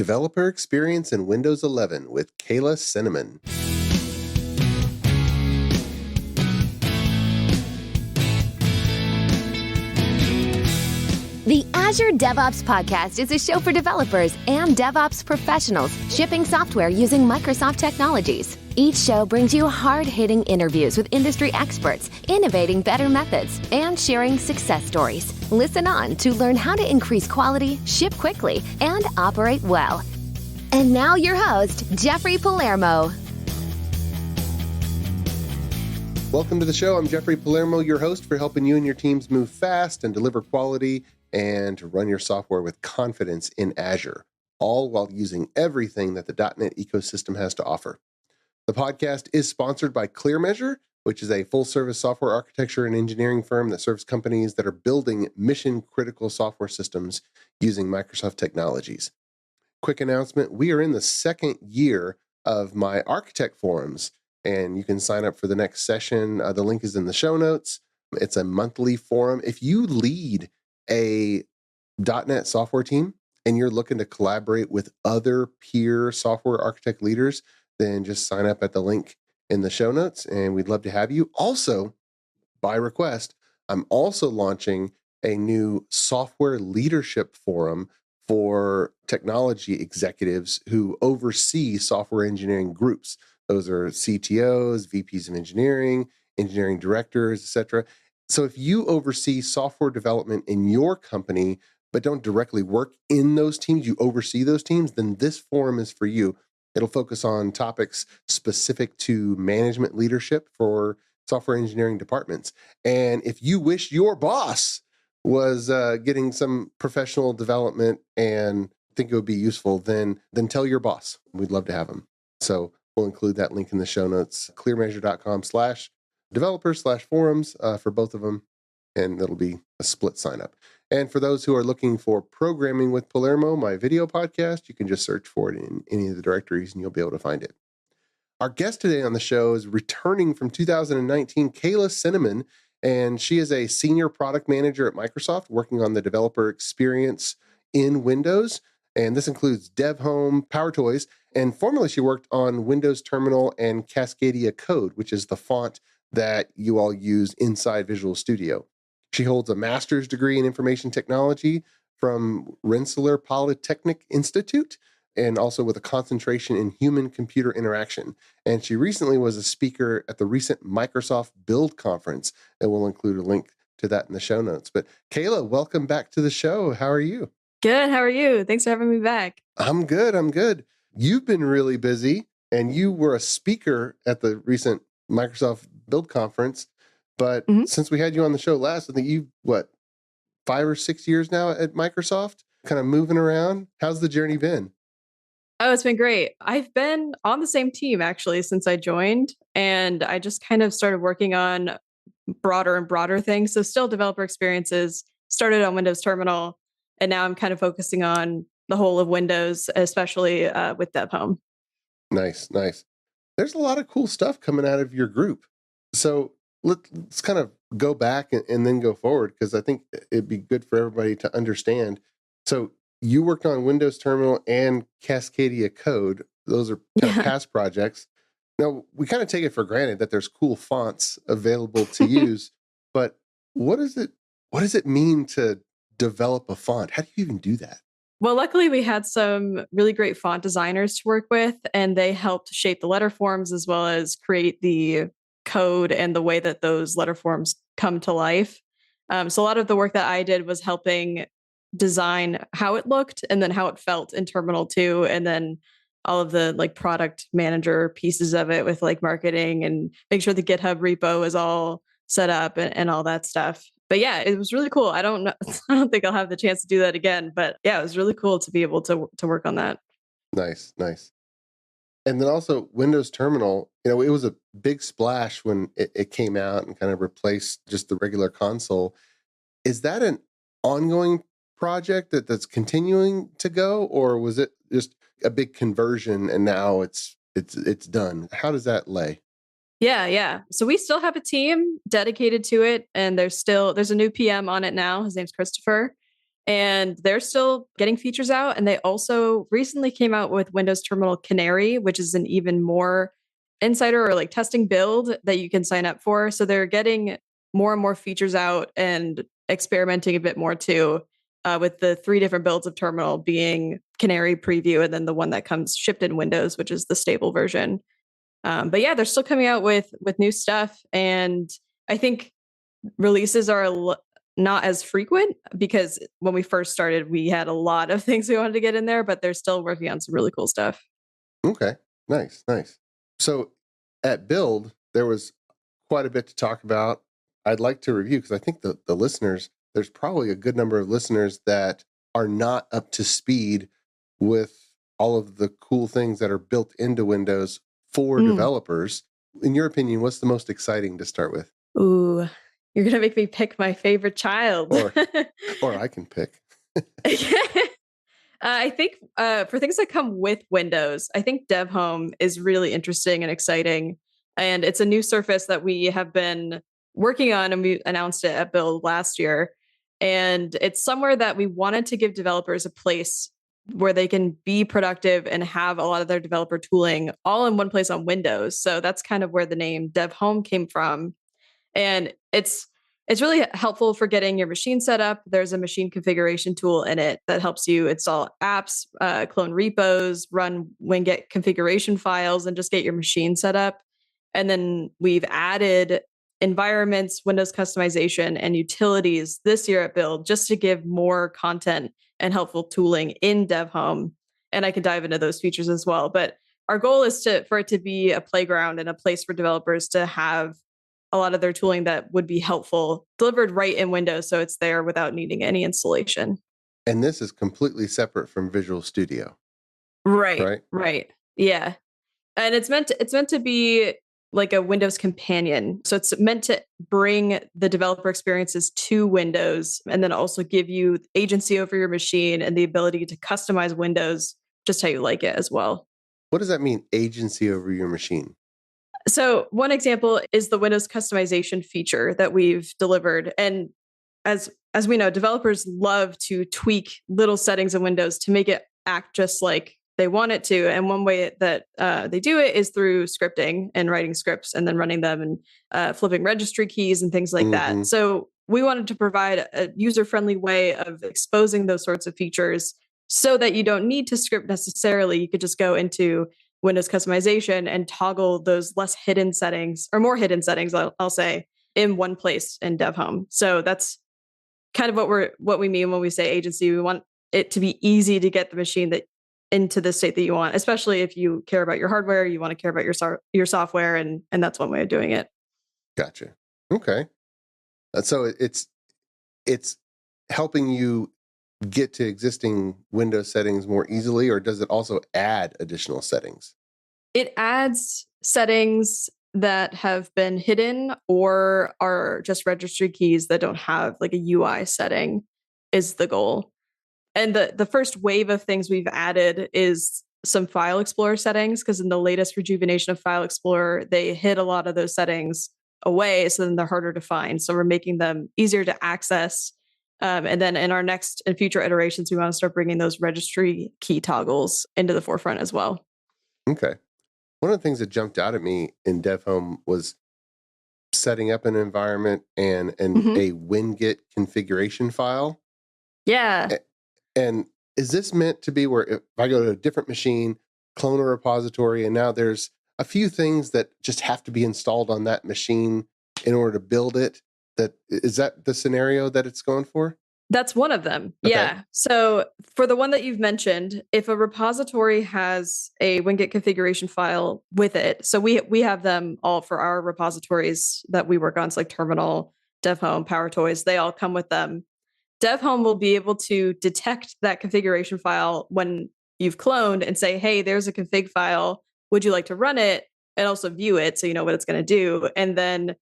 Developer Experience in Windows 11 with Kayla Cinnamon. The Azure DevOps podcast is a show for developers and DevOps professionals shipping software using Microsoft technologies. Each show brings you hard-hitting interviews with industry experts, innovating better methods, and sharing success stories. Listen on to learn how to increase quality, ship quickly, and operate well. And now your host, Jeffrey Palermo. Welcome to the show. I'm Jeffrey Palermo, your host for helping you and your teams move fast and deliver quality and to run your software with confidence in Azure, all while using everything that the .NET ecosystem has to offer. The podcast is sponsored by ClearMeasure, which is a full-service software architecture and engineering firm that serves companies that are building mission-critical software systems using Microsoft technologies. Quick announcement, we are in the second year of my architect forums, and you can sign up for the next session. The link is in the show notes. It's a monthly forum. If you lead a .NET software team and you're looking to collaborate with other peer software architect leaders, then just sign up at the link in the show notes, and we'd love to have you. Also, by request, I'm also launching a new software leadership forum for technology executives who oversee software engineering groups. Those are CTOs, VPs of engineering, engineering directors, etc. So if you oversee software development in your company, but don't directly work in those teams, you oversee those teams, then this forum is for you. It'll focus on topics specific to management leadership for software engineering departments. And if you wish your boss was getting some professional development and think it would be useful, then tell your boss. We'd love to have him. So we'll include that link in the show notes, clearmeasure.com/developers/forums for both of them. And it'll be a split sign up. And for those who are looking for Programming with Palermo, my video podcast, you can just search for it in any of the directories and you'll be able to find it. Our guest today on the show is returning from 2019, Kayla Cinnamon, and she is a senior product manager at Microsoft working on the developer experience in Windows. And this includes Dev Home, PowerToys, and formerly she worked on Windows Terminal and Cascadia Code, which is the font that you all use inside Visual Studio. She holds a master's degree in information technology from Rensselaer Polytechnic Institute, and also with a concentration in human-computer interaction. And she recently was a speaker at the recent Microsoft Build Conference, and we'll include a link to that in the show notes. But Kayla, welcome back to the show. How are you? Good. How are you? Thanks for having me back. I'm good. You've been really busy, and you were a speaker at the recent Microsoft Build Conference. But since we had you on the show last, I think you, 5 or 6 years now at Microsoft, kind of moving around. How's the journey been? Oh, it's been great. I've been on the same team actually since I joined, and I just kind of started working on broader and broader things. So still developer experiences, started on Windows Terminal, and now I'm kind of focusing on the whole of Windows, especially with Dev Home. Nice. There's a lot of cool stuff coming out of your group. So let's kind of go back and then go forward, because I think it'd be good for everybody to understand. So you worked on Windows Terminal and Cascadia Code. Those are kind of past projects. Now, we kind of take it for granted that there's cool fonts available to use, but what does it mean to develop a font? How do you even do that? Well, luckily we had some really great font designers to work with, and they helped shape the letter forms as well as create the code and the way that those letter forms come to life. So a lot of the work that I did was helping design how it looked and then how it felt in Terminal 2, and then all of the product manager pieces of it with marketing and make sure the GitHub repo is all set up and all that stuff. But yeah, it was really cool. I don't think I'll have the chance to do that again, but yeah, it was really cool to be able to work on that. Nice. And then also Windows Terminal, it was a big splash when it came out and kind of replaced just the regular console. Is that an ongoing project that's continuing to go, or was it just a big conversion and now it's done? How does that lay? Yeah. So we still have a team dedicated to it, and there's a new PM on it now. His name's Christopher. And they're still getting features out. And they also recently came out with Windows Terminal Canary, which is an even more insider or like testing build that you can sign up for. So they're getting more and more features out and experimenting a bit more too, with the 3 different builds of Terminal being Canary Preview and then the one that comes shipped in Windows, which is the stable version. But yeah, they're still coming out with new stuff. And I think releases are not as frequent because when we first started, we had a lot of things we wanted to get in there, but they're still working on some really cool stuff. Okay. Nice. So at Build, there was quite a bit to talk about. I'd like to review because I think the listeners, there's probably a good number of listeners that are not up to speed with all of the cool things that are built into Windows for developers. In your opinion, what's the most exciting to start with? Ooh, you're going to make me pick my favorite child. Or I can pick. I think for things that come with Windows, I think Dev Home is really interesting and exciting. And it's a new surface that we have been working on, and we announced it at Build last year. And it's somewhere that we wanted to give developers a place where they can be productive and have a lot of their developer tooling all in one place on Windows. So that's kind of where the name Dev Home came from. And it's really helpful for getting your machine set up. There's a machine configuration tool in it that helps you install apps, clone repos, run winget configuration files, and just get your machine set up. And then we've added environments, Windows customization, and utilities this year at Build just to give more content and helpful tooling in Dev Home. And I can dive into those features as well. But our goal is for it to be a playground and a place for developers to have a lot of their tooling that would be helpful delivered right in Windows, so it's there without needing any installation. And this is completely separate from Visual Studio. Right. Yeah. And it's meant to be like a Windows companion. So it's meant to bring the developer experiences to Windows and then also give you agency over your machine and the ability to customize Windows just how you like it as well. What does that mean, agency over your machine? So one example is the Windows customization feature that we've delivered. And as we know, developers love to tweak little settings in Windows to make it act just like they want it to. And one way that they do it is through scripting and writing scripts and then running them and flipping registry keys and things like that. So we wanted to provide a user-friendly way of exposing those sorts of features so that you don't need to script necessarily. You could just go into Windows customization and toggle those less hidden settings or more hidden settings, I'll say, in one place in Dev Home. So that's kind of what we mean when we say agency. We want it to be easy to get the machine that into the state that you want, especially if you care about your hardware, you want to care about your software, and that's one way of doing it. Gotcha. Okay. So it's helping you get to existing Windows settings more easily, or does it also add additional settings? It adds settings that have been hidden or are just registry keys that don't have like a UI setting is the goal. And the first wave of things we've added is some File Explorer settings, because in the latest rejuvenation of File Explorer, they hid a lot of those settings away, so then they're harder to find. So we're making them easier to access. And then in our next and future iterations, we want to start bringing those registry key toggles into the forefront as well. Okay. One of the things that jumped out at me in Dev Home was setting up an environment and a winget configuration file. Yeah. And is this meant to be where if I go to a different machine, clone a repository, and now there's a few things that just have to be installed on that machine in order to build it? Is that the scenario that it's going for? That's one of them. Okay. Yeah. So for the one that you've mentioned, if a repository has a winget configuration file with it, so we have them all for our repositories that we work on, so like Terminal, Dev Home, PowerToys, they all come with them. Dev Home will be able to detect that configuration file when you've cloned and say, hey, there's a config file. Would you like to run it? And also view it so you know what it's going to do. And then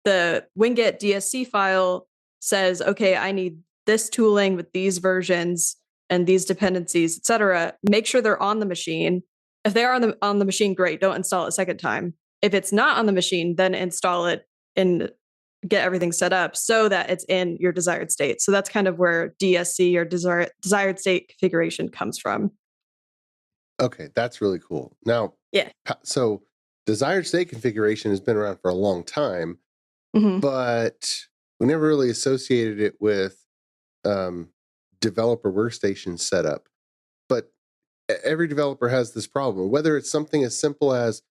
the winget DSC file says, okay, I need this tooling with these versions and these dependencies, et cetera. Make sure they're on the machine. If they are on the machine, great. Don't install it a second time. If it's not on the machine, then install it in get everything set up so that it's in your desired state. So that's kind of where DSC or desired state configuration comes from. Okay, that's really cool. Now, Yeah. so desired state configuration has been around for a long time, Mm-hmm. but we never really associated it with developer workstation setup. But every developer has this problem, whether it's something as simple as,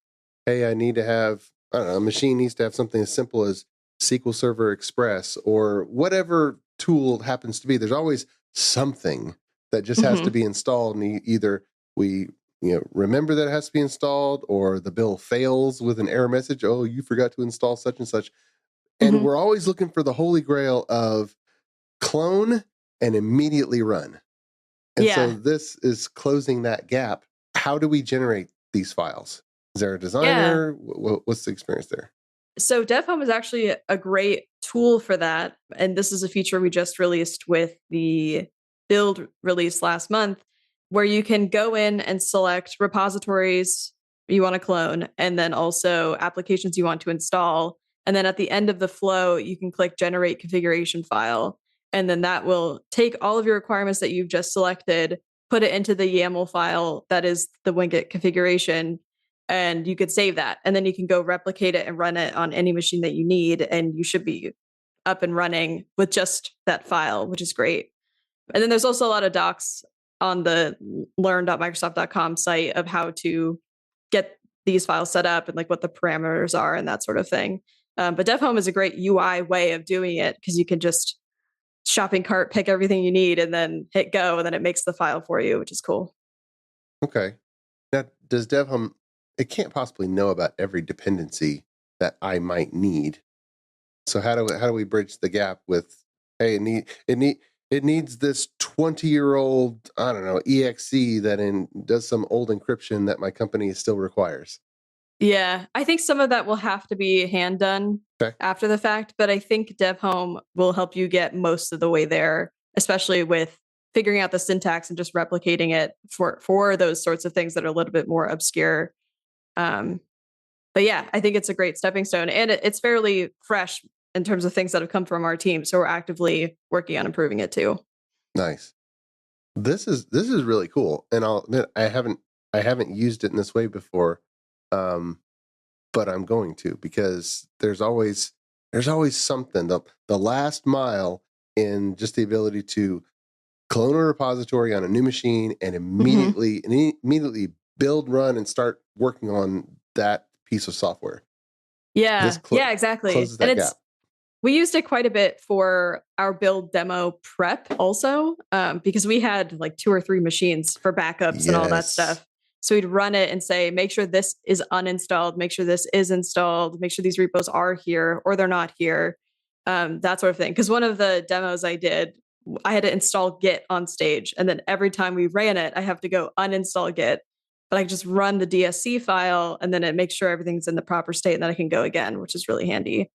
hey, I need to have, I don't know, a machine needs to have something as simple as SQL Server Express or whatever tool it happens to be. There's always something that just has to be installed, and either we remember that it has to be installed, or the bill fails with an error message. Oh, you forgot to install such and such. And we're always looking for the holy grail of clone and immediately run. And so this is closing that gap. How do we generate these files? Is there a designer? What's the experience there? So DevHome is actually a great tool for that. And this is a feature we just released with the build release last month, where you can go in and select repositories you want to clone, and then also applications you want to install. And then at the end of the flow, you can click generate configuration file. And then that will take all of your requirements that you've just selected, put it into the YAML file that is the Winget configuration, and you could save that. And then you can go replicate it and run it on any machine that you need. And you should be up and running with just that file, which is great. And then there's also a lot of docs on the learn.microsoft.com site of how to get these files set up and like what the parameters are and that sort of thing. But DevHome is a great UI way of doing it, because you can just shopping cart, pick everything you need, and then hit go, and then it makes the file for you, which is cool. Okay. Now, does DevHome, it can't possibly know about every dependency that I might need. So how do we bridge the gap with, hey, it needs this 20-year-old, I don't know, exe that does some old encryption that my company still requires? Yeah, I think some of that will have to be hand done after the fact, but I think DevHome will help you get most of the way there, especially with figuring out the syntax and just replicating it for those sorts of things that are a little bit more obscure. But yeah, I think it's a great stepping stone, and it's fairly fresh in terms of things that have come from our team. So we're actively working on improving it too. Nice. This is really cool, and I'll admit I haven't used it in this way before, but I'm going to, because there's always something, the last mile in just the ability to clone a repository on a new machine and immediately build, run, and start working on that piece of software. Yeah, exactly. Closes that gap. We used it quite a bit for our build demo prep also, because we had like 2 or 3 machines for backups and all that stuff. So we'd run it and say, make sure this is uninstalled, make sure this is installed, make sure these repos are here or they're not here, that sort of thing. Because one of the demos I did, I had to install Git on stage. And then every time we ran it, I have to go uninstall Git. But I just run the DSC file, and then it makes sure everything's in the proper state, and then I can go again, which is really handy.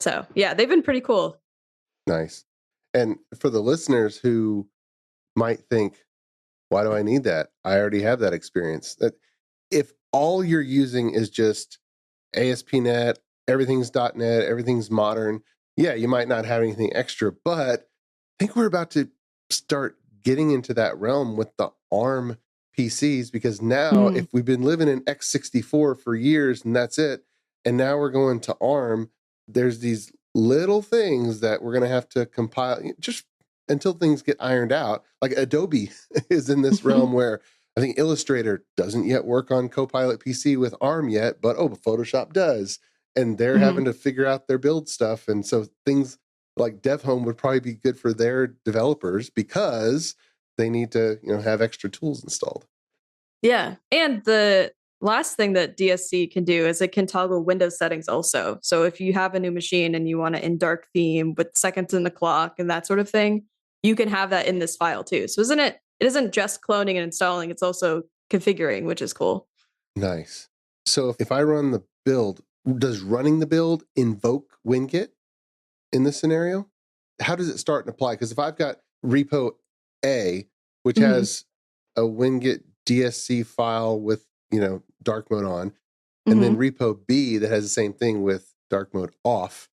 So yeah, they've been pretty cool. Nice. And for the listeners who might think, why do I need that? I already have that experience. That if all you're using is just ASP.NET, everything's .NET, everything's modern, yeah, you might not have anything extra, but I think we're about to start getting into that realm with the ARM PCs, because now if we've been living in x64 for years and that's it, and now we're going to ARM, there's these little things that we're going to have to compile just until things get ironed out. Like Adobe is in this realm where I think Illustrator doesn't yet work on Copilot PC with ARM yet, but Photoshop does. And they're having to figure out their build stuff. And so things like DevHome would probably be good for their developers, because they need to, have extra tools installed. Yeah. And the last thing that DSC can do is it can toggle Windows settings also. So if you have a new machine and you want to in dark theme with seconds in the clock and that sort of thing, you can have that in this file too. So it isn't just cloning and installing, it's also configuring, which is cool. Nice. So if I run the build, does running the build invoke Winget in this scenario? How does it start and apply? Because if I've got repo A, which has a Winget DSC file with, dark mode on, and then repo B that has the same thing with dark mode off,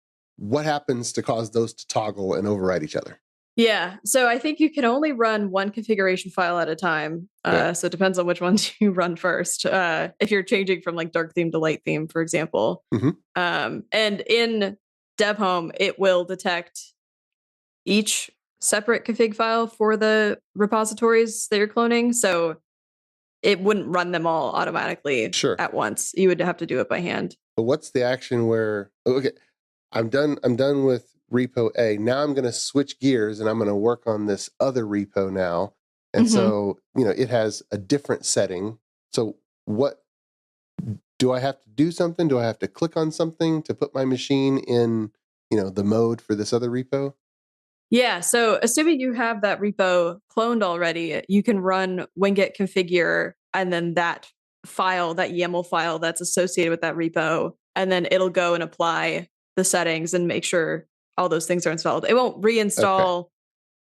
what happens to cause those to toggle and override each other? Yeah. So I think you can only run one configuration file at a time. Okay. So it depends on which ones you run first. If you're changing from like dark theme to light theme, for example. And in Dev Home, it will detect each separate config file for the repositories that you're cloning. So it wouldn't run them all automatically at once. You would have to do it by hand. But what's the action where, okay, I'm done with repo A. Now I'm going to switch gears and I'm going to work on this other repo now. And so, it has a different setting. So what do I have to do something? Do I have to click on something to put my machine in, the mode for this other repo? Yeah. So assuming you have that repo cloned already, you can run winget configure and then that file, that YAML file that's associated with that repo, and then it'll go and apply the settings and make sure all those things are installed. It won't reinstall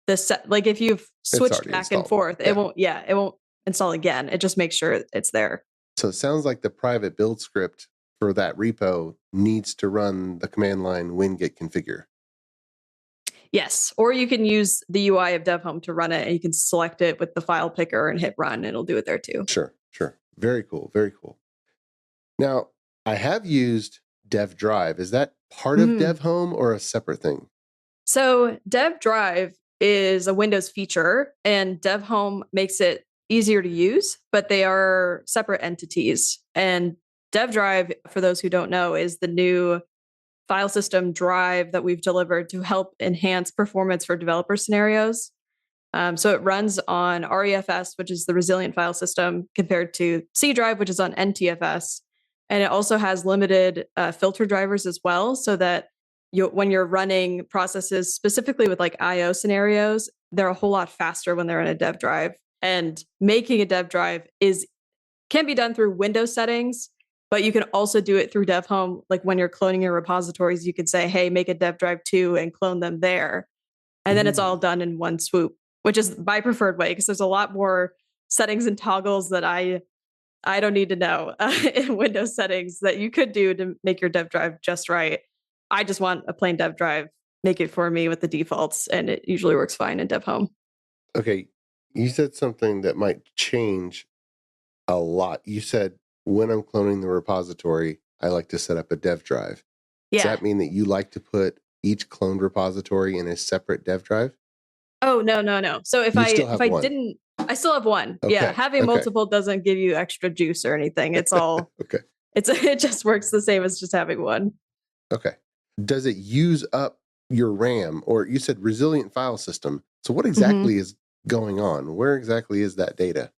the set. Like if you've switched back and forth, it won't install again. It just makes sure it's there. So it sounds like the private build script for that repo needs to run the command line winget configure. Yes. Or you can use the UI of Dev Home to run it, and you can select it with the file picker and hit run, and it'll do it there too. Sure. Very cool. Very cool. Now, I have used Dev Drive. Is that part of Dev Home or a separate thing? So Dev Drive is a Windows feature, and Dev Home makes it easier to use, but they are separate entities. And Dev Drive, for those who don't know, is the new file system drive that we've delivered to help enhance performance for developer scenarios. So it runs on REFS, which is the resilient file system, compared to C drive, which is on NTFS. And it also has limited filter drivers as well, so that when you're running processes specifically with like IO scenarios, they're a whole lot faster when they're in a dev drive. And making a dev drive can be done through Windows settings, but you can also do it through Dev Home. Like when you're cloning your repositories, you could say, hey, make a dev drive too and clone them there. And then it's all done in one swoop, which is my preferred way, because there's a lot more settings and toggles that I don't need to know in Windows settings that you could do to make your dev drive just right. I just want a plain dev drive, make it for me with the defaults, and it usually works fine in Dev Home. Okay. You said something that might change a lot. You said, when I'm cloning the repository, I like to set up a dev drive. Yeah. Does that mean that you like to put each cloned repository in a separate dev drive? Oh, no. So if I didn't, I still have one. Okay. Yeah. Having multiple doesn't give you extra juice or anything. It's all, okay. It just works the same as just having one. Okay. Does it use up your RAM? Or you said resilient file system. So what exactly is going on? Where exactly is that data?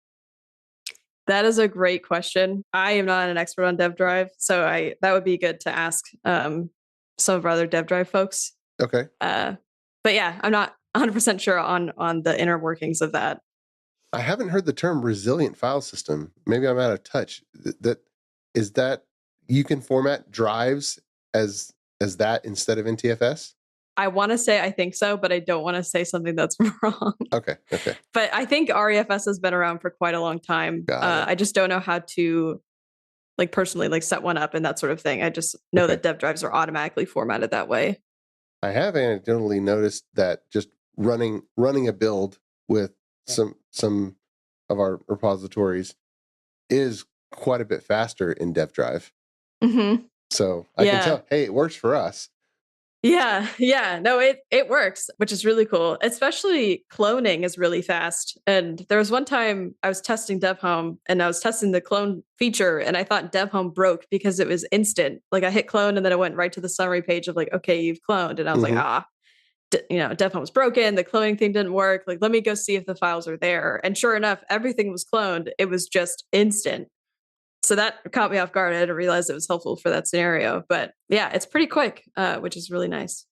That is a great question. I am not an expert on Dev Drive, so that would be good to ask some of our other Dev Drive folks. Okay. But yeah, I'm not 100% sure on the inner workings of that. I haven't heard the term resilient file system. Maybe I'm out of touch. That you can format drives as that instead of NTFS? I want to say I think so, but I don't want to say something that's wrong. Okay. But I think REFS has been around for quite a long time. I just don't know how to personally set one up and that sort of thing. I just know that dev drives are automatically formatted that way. I have anecdotally noticed that just running a build with some of our repositories is quite a bit faster in dev drive. So I can tell, hey, it works for us. Yeah. No, it works, which is really cool. Especially cloning is really fast. And there was one time I was testing Dev Home and I was testing the clone feature, and I thought Dev Home broke because it was instant. Like I hit clone and then it went right to the summary page of okay, you've cloned. And I was like, Dev Home was broken. The cloning thing didn't work. Let me go see if the files are there. And sure enough, everything was cloned. It was just instant. So that caught me off guard. I didn't realize it was helpful for that scenario. But yeah, it's pretty quick, which is really nice.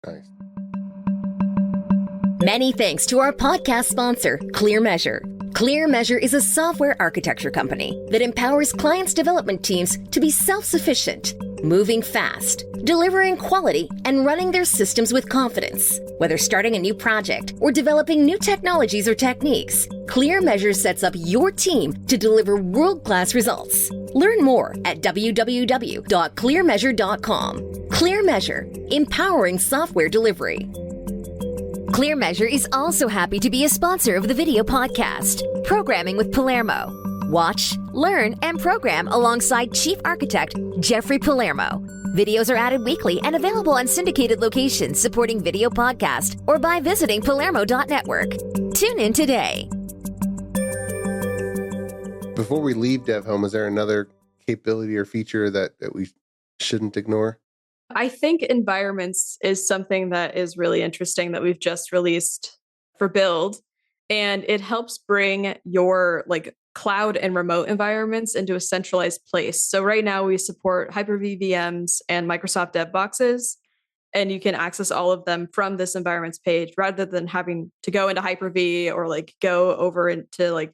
Nice. Many thanks to our podcast sponsor, ClearMeasure. ClearMeasure is a software architecture company that empowers clients' development teams to be self-sufficient. moving fast, delivering quality, and running their systems with confidence. Whether starting a new project or developing new technologies or techniques, ClearMeasure sets up your team to deliver world-class results. Learn more at www.clearmeasure.com. ClearMeasure, empowering software delivery. ClearMeasure is also happy to be a sponsor of the video podcast, Programming with Palermo. Watch, learn, and program alongside Chief Architect Jeffrey Palermo. Videos are added weekly and available on syndicated locations supporting video podcast or by visiting palermo.network. Tune in today. Before we leave DevHome, is there another capability or feature that we shouldn't ignore? I think environments is something that is really interesting that we've just released for build. And it helps bring your cloud and remote environments into a centralized place. So right now we support Hyper-V VMs and Microsoft Dev Boxes, and you can access all of them from this environments page rather than having to go into Hyper-V or go over into I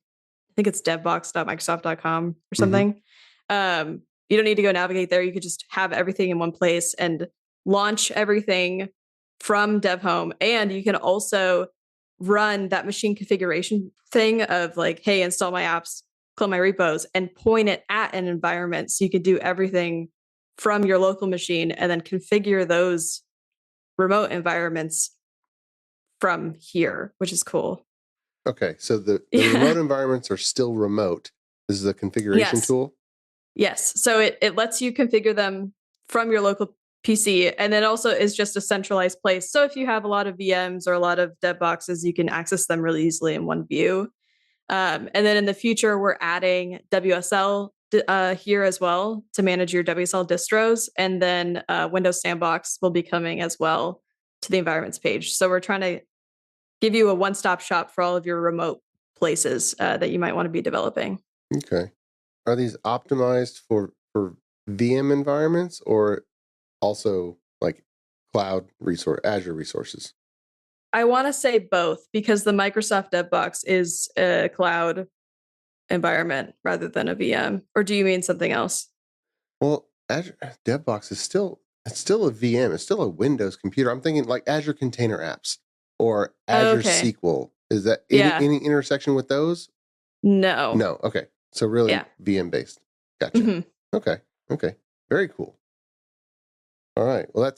think it's devbox.microsoft.com or something. You don't need to go navigate there. You could just have everything in one place and launch everything from Dev Home. And you can also run that machine configuration thing of hey, install my apps, clone my repos, and point it at an environment. So you could do everything from your local machine and then configure those remote environments from here, which is cool. Okay, so the remote environments are still remote. This is a configuration tool? Yes. So it lets you configure them from your local PC, and then also is just a centralized place. So if you have a lot of VMs or a lot of dev boxes, you can access them really easily in one view. And then in the future, we're adding WSL here as well to manage your WSL distros. And then Windows Sandbox will be coming as well to the environments page. So we're trying to give you a one-stop shop for all of your remote places that you might want to be developing. Okay. Are these optimized for VM environments or also cloud resource, Azure resources? I want to say both, because the Microsoft DevBox is a cloud environment rather than a VM. Or do you mean something else? Well, Azure DevBox is still a VM. It's still a Windows computer. I'm thinking Azure Container Apps or Azure SQL. Is that any intersection with those? No. No. Okay. So really VM based. Gotcha. Mm-hmm. Okay. Very cool. All right. Well,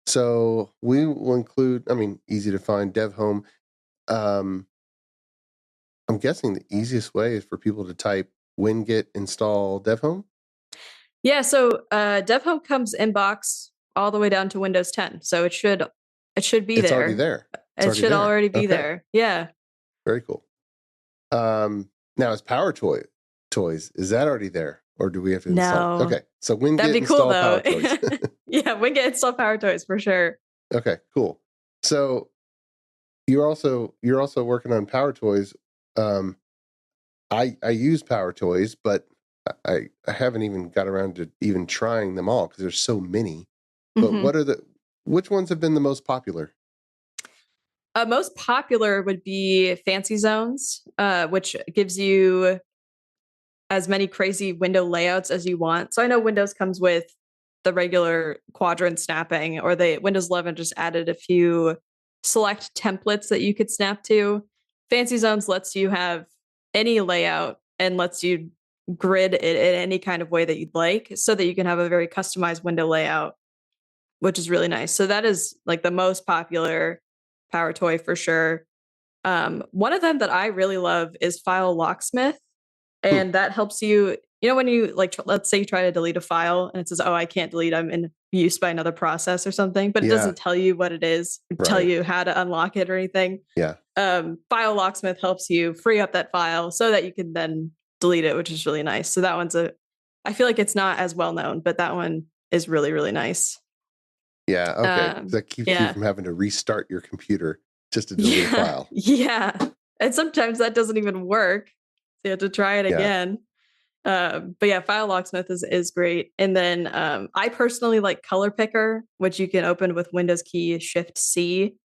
so we will include, easy to find Dev Home. I'm guessing the easiest way is for people to type win-git install Dev Home. Yeah. So Dev Home comes inbox all the way down to Windows 10. So it should be there. It's already there. It should already be there. Yeah. Very cool. Now is PowerToys, is that already there? Or do we have to install? No. Okay. So win-git That'd be install cool, though. PowerToys. Yeah, win-git install PowerToys for sure. Okay, cool. So you're also working on PowerToys. I use PowerToys, but I haven't even got around to even trying them all because there's so many. But which ones have been the most popular? Most popular would be Fancy Zones, which gives you as many crazy window layouts as you want. So I know Windows comes with the regular quadrant snapping, or Windows 11 just added a few select templates that you could snap to. Fancy Zones lets you have any layout and lets you grid it in any kind of way that you'd like, so that you can have a very customized window layout, which is really nice. So that is the most popular PowerToy for sure. One of them that I really love is File Locksmith. And that helps you, when you let's say you try to delete a file and it says, oh, I can't delete, I'm in use by another process or something, but it doesn't tell you what it is, tell you how to unlock it or anything. Yeah. File Locksmith helps you free up that file so that you can then delete it, which is really nice. So that one's I feel like it's not as well known, but that one is really, really nice. Yeah. Okay. That keeps you from having to restart your computer just to delete a file. Yeah. And sometimes that doesn't even work. So you have to try it again. But yeah, File Locksmith is great. And then I personally like Color Picker, which you can open with Windows key Shift C.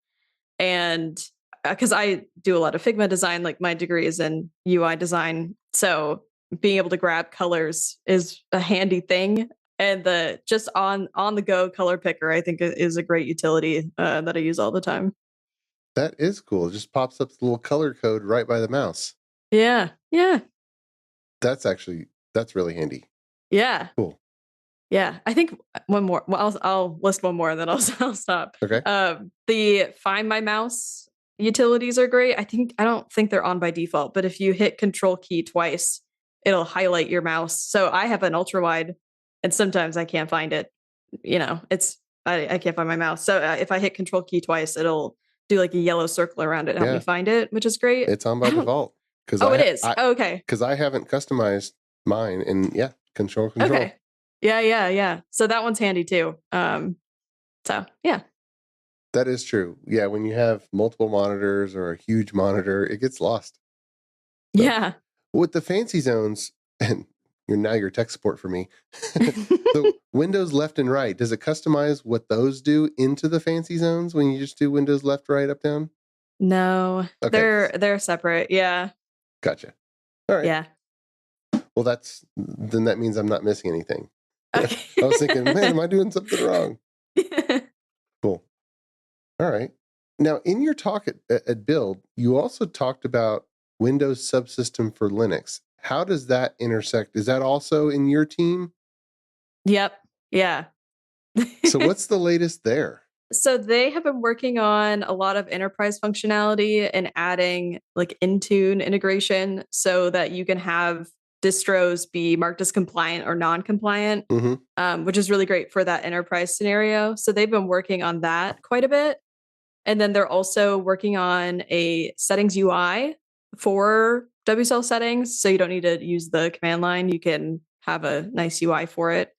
And because I do a lot of Figma design, my degree is in UI design. So being able to grab colors is a handy thing. And the just on the go color picker, I think is a great utility that I use all the time. That is cool. It just pops up the little color code right by the mouse. Yeah. Yeah. That's really handy. Yeah. Cool. Yeah. I think one more. Well, I'll list one more and then I'll stop. Okay. The Find My Mouse utilities are great. I don't think they're on by default, but if you hit Control key twice, it'll highlight your mouse. So I have an ultra wide, and sometimes I can't find it. I can't find my mouse. So if I hit Control key twice, it'll do like a yellow circle around it and help me find it, which is great. It's on by default. Oh, it is. Okay. Because I haven't customized mine, and control. Okay. Yeah. So that one's handy too. So yeah. That is true. Yeah, when you have multiple monitors or a huge monitor, it gets lost. So, yeah. With the fancy zones, and you're tech support for me. So Windows left and right, does it customize what those do into the fancy zones when you just do Windows left, right, up, down? No, Okay. they're separate. Yeah. Gotcha. All right. Yeah. Well, then that means I'm not missing anything. Okay. I was thinking, man, am I doing something wrong? Cool. All right. Now, in your talk at Build, you also talked about Windows subsystem for Linux. How does that intersect? Is that also in your team? Yep. Yeah. So what's the latest there? So they have been working on a lot of enterprise functionality and adding like Intune integration so that you can have distros be marked as compliant or non-compliant, which is really great for that enterprise scenario. So they've been working on that quite a bit. And then they're also working on a settings UI for WSL settings. So you don't need to use the command line. You can have a nice UI for it.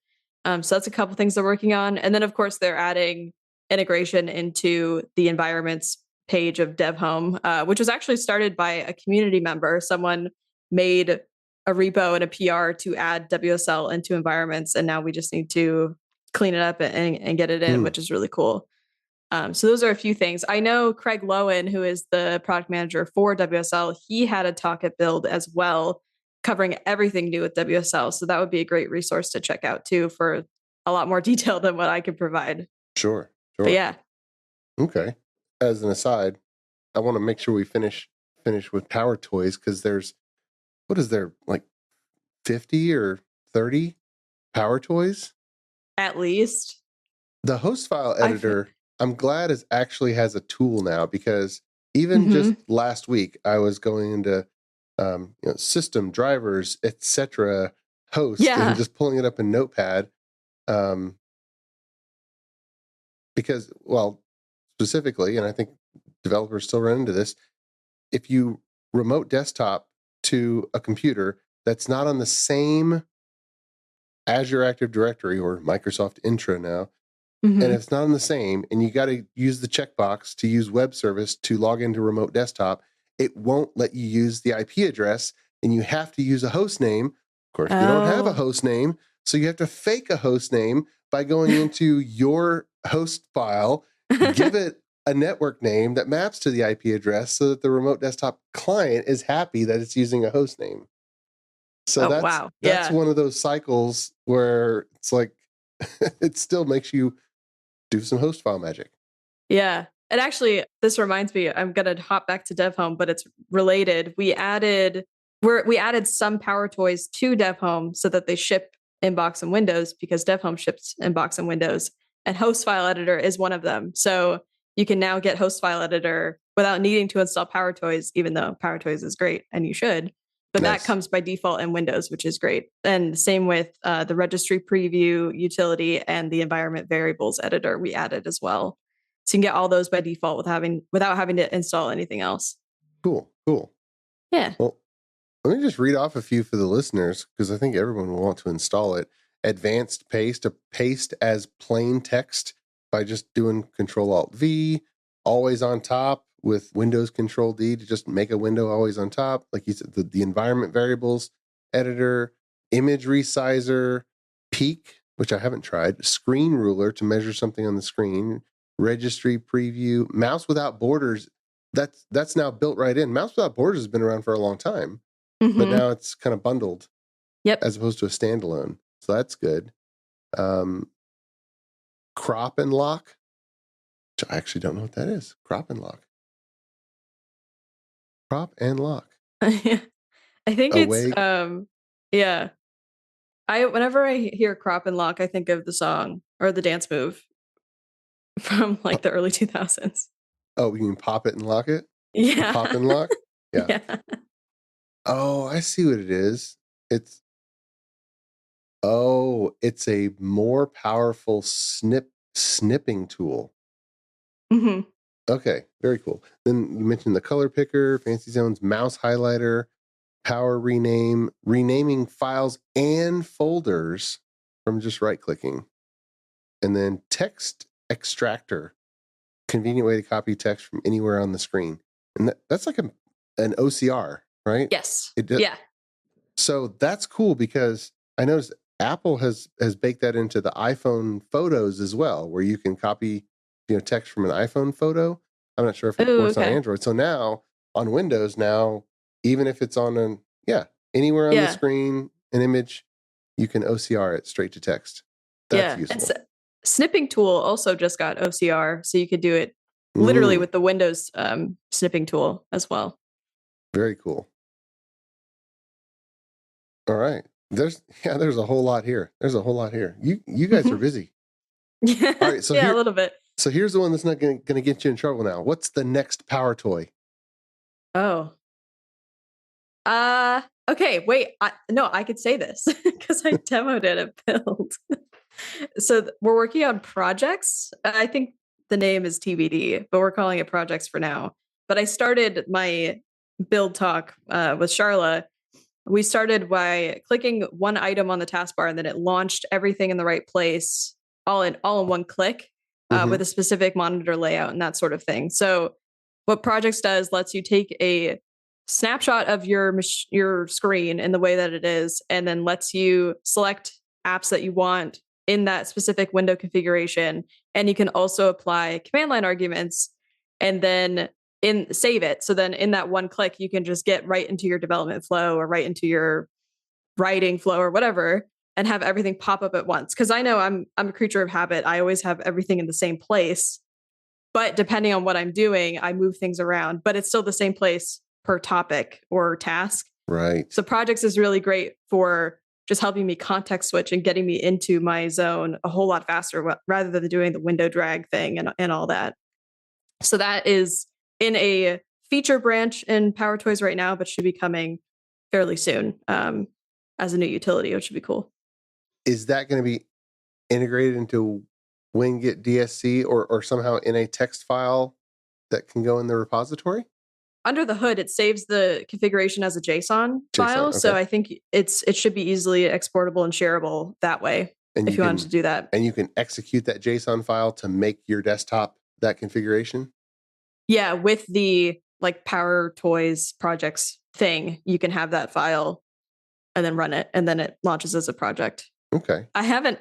So that's a couple things they're working on. And then, of course, they're adding integration into the environments page of Dev Home, which was actually started by a community member. Someone made a repo and a PR to add WSL into environments. And now we just need to clean it up and get it in, which is really cool. So those are a few things. I know Craig Lowen, who is the product manager for WSL, he had a talk at Build as well, covering everything new with WSL. So that would be a great resource to check out too for a lot more detail than what I could provide. Sure. But yeah. Okay. As an aside, I want to make sure we finish with PowerToys because what is there, like 50 or 30 PowerToys? At least. The host file editor, I'm glad actually has a tool now because even just last week, I was going into system drivers, etc. host and just pulling it up in Notepad. Because, well, specifically, and I think developers still run into this, if you remote desktop to a computer that's not on the same Azure Active Directory or Microsoft Intra now, and it's not on the same, and you got to use the checkbox to use web service to log into remote desktop, it won't let you use the IP address, and you have to use a host name. Of course, you don't have a host name, so you have to fake a host name by going into your host file, give it a network name that maps to the IP address so that the remote desktop client is happy that it's using a host name. So that's one of those cycles where it's like, it still makes you do some host file magic. Yeah. And actually, this reminds me, I'm going to hop back to Dev Home, but it's related. We added some PowerToys to Dev Home so that they ship Inbox and Windows because Dev Home ships Inbox and Windows. And Host File Editor is one of them. So you can now get Host File Editor without needing to install PowerToys, even though PowerToys is great and you should. But that comes by default in Windows, which is great. And same with the registry preview utility and the environment variables editor we added as well. So you can get all those by default without having to install anything else. Cool. Yeah. Well, let me just read off a few for the listeners because I think everyone will want to install it. Advanced paste, a paste as plain text by just doing Control-Alt-V. Always on top with Windows Control-D to just make a window always on top. Like you said, the environment variables editor, image resizer, peek, which I haven't tried, screen ruler to measure something on the screen, registry preview, mouse without borders. That's now built right in. Mouse without borders has been around for a long time, but now it's kind of bundled. Yep. As opposed to a standalone. So that's good. Crop and lock. Which I actually don't know what that is. Crop and lock. Crop and lock. I think it's Away. yeah. Whenever I hear crop and lock, I think of the song or the dance move from like the early 2000s. Oh, you mean pop it and lock it? Yeah. Pop and lock? Yeah. Yeah. Oh, I see what it is. It's a more powerful snipping tool. Mm-hmm. Okay, very cool. Then you mentioned the color picker, fancy zones, mouse highlighter, power renaming files and folders from just right clicking. And then text extractor, convenient way to copy text from anywhere on the screen. And that's like an OCR, right? Yes. Yeah. So that's cool because I noticed Apple has baked that into the iPhone photos as well, where you can copy, text from an iPhone photo. I'm not sure if it works on Android. So now on Windows, even if it's on anywhere on the screen, an image, you can OCR it straight to text. That's useful. And snipping tool also just got OCR, so you could do it literally with the Windows snipping tool as well. Very cool. All right. There's a whole lot here. You guys are busy. Yeah. All right. So a little bit. So here's the one that's not going to get you in trouble now. What's the next PowerToy? Oh. Okay. Wait. I could say this because I demoed it at Build. So we're working on projects. I think the name is TBD, but we're calling it projects for now. But I started my Build talk with Charla. We started by clicking one item on the taskbar, and then it launched everything in the right place, all in one click, with a specific monitor layout and that sort of thing. So what projects does lets you take a snapshot of your screen in the way that it is, and then lets you select apps that you want in that specific window configuration. And you can also apply command line arguments and then save it. So then in that one click, you can just get right into your development flow or right into your writing flow or whatever, and have everything pop up at once. Cause I know I'm a creature of habit. I always have everything in the same place, but depending on what I'm doing, I move things around, but it's still the same place per topic or task. Right. So projects is really great for just helping me context switch and getting me into my zone a whole lot faster rather than doing the window drag thing and all that. So that is in a feature branch in PowerToys right now, but should be coming fairly soon as a new utility, which should be cool. Is that going to be integrated into Winget DSC or somehow in a text file that can go in the repository? Under the hood, it saves the configuration as a JSON file. Okay. So I think it should be easily exportable and shareable that way if you wanted to do that. And you can execute that JSON file to make your desktop that configuration? Yeah, with the like PowerToys projects thing, you can have that file and then run it, and then it launches as a project. Okay. I haven't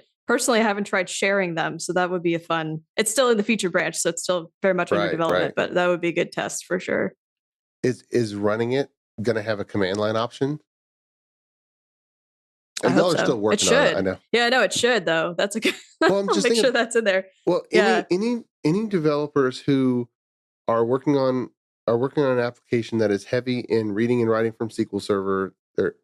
tried sharing them, so that would be a fun. It's still in the feature branch, so it's still very much under development, but that would be a good test for sure. Is running it going to have a command line option? Y'all are still working on it. I know. Yeah, I know it should though. That's a good. Well, I'm just make sure that's in there. Well, any developers who are working on an application that is heavy in reading and writing from SQL Server,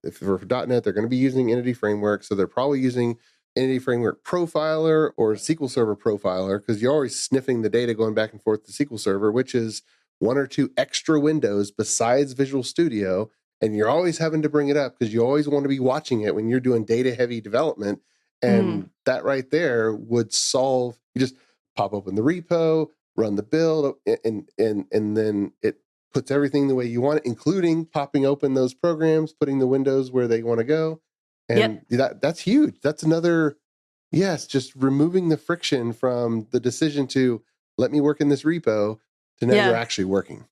if they're for .NET, they're going to be using Entity Framework, so they're probably using Entity Framework Profiler or SQL Server Profiler, because you're always sniffing the data going back and forth to SQL Server, which is one or two extra windows besides Visual Studio, and you're always having to bring it up because you always want to be watching it when you're doing data-heavy development. And that right there would solve. You just pop open the repo, run the build, and then it puts everything the way you want it, including popping open those programs, putting the windows where they want to go. And that's huge. That's another, just removing the friction from the decision to let me work in this repo to now you're actually working.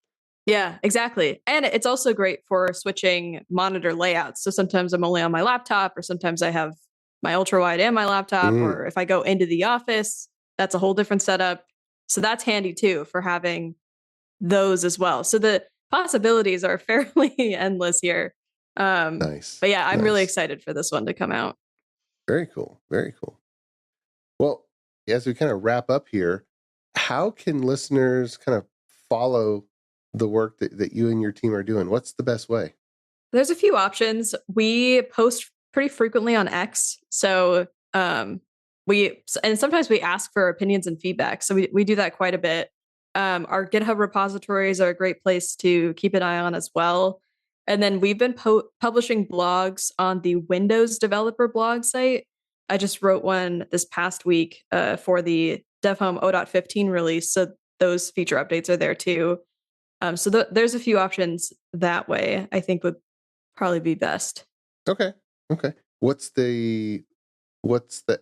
Yeah, exactly. And it's also great for switching monitor layouts. So sometimes I'm only on my laptop, or sometimes I have my ultra wide and my laptop, or if I go into the office, that's a whole different setup. So that's handy too for having those as well. So the possibilities are fairly endless here. Nice. But yeah, I'm really excited for this one to come out. Very cool. Very cool. Well, as we kind of wrap up here, how can listeners kind of follow the work that you and your team are doing? What's the best way? There's a few options. We post pretty frequently on X. So and sometimes we ask for opinions and feedback. So we do that quite a bit. Our GitHub repositories are a great place to keep an eye on as well. And then we've been publishing blogs on the Windows developer blog site. I just wrote one this past week for the DevHome 0.15 release. So those feature updates are there too. So there's a few options that way, I think would probably be best. Okay. What's the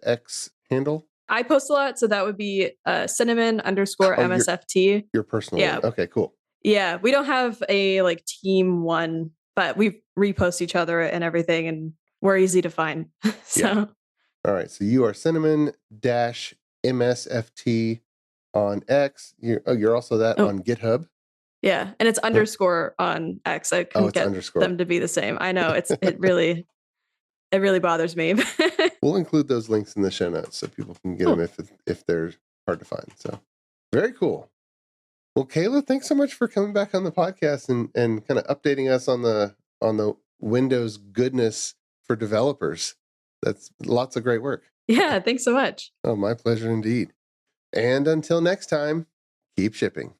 X handle? I post a lot, so that would be Cinnamon _MSFT. Your personal one. Okay, cool. Yeah, we don't have a like team one, but we repost each other and everything, and we're easy to find. So, yeah. All right. So you are Cinnamon-MSFT on X. You're also that on GitHub. Yeah, and it's underscore on X. I couldn't get them to be the same. I know it really bothers me. We'll include those links in the show notes so people can get them if they're hard to find. So very cool. Well, Kayla, thanks so much for coming back on the podcast and kind of updating us on the Windows goodness for developers. That's lots of great work. Yeah, thanks so much. Oh, my pleasure indeed. And until next time, keep shipping.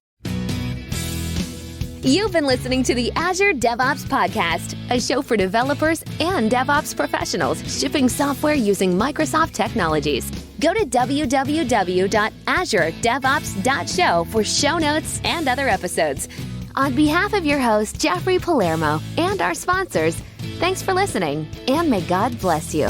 You've been listening to the Azure DevOps Podcast, a show for developers and DevOps professionals shipping software using Microsoft technologies. Go to www.azuredevops.show for show notes and other episodes. On behalf of your host, Jeffrey Palermo, and our sponsors, thanks for listening, and may God bless you.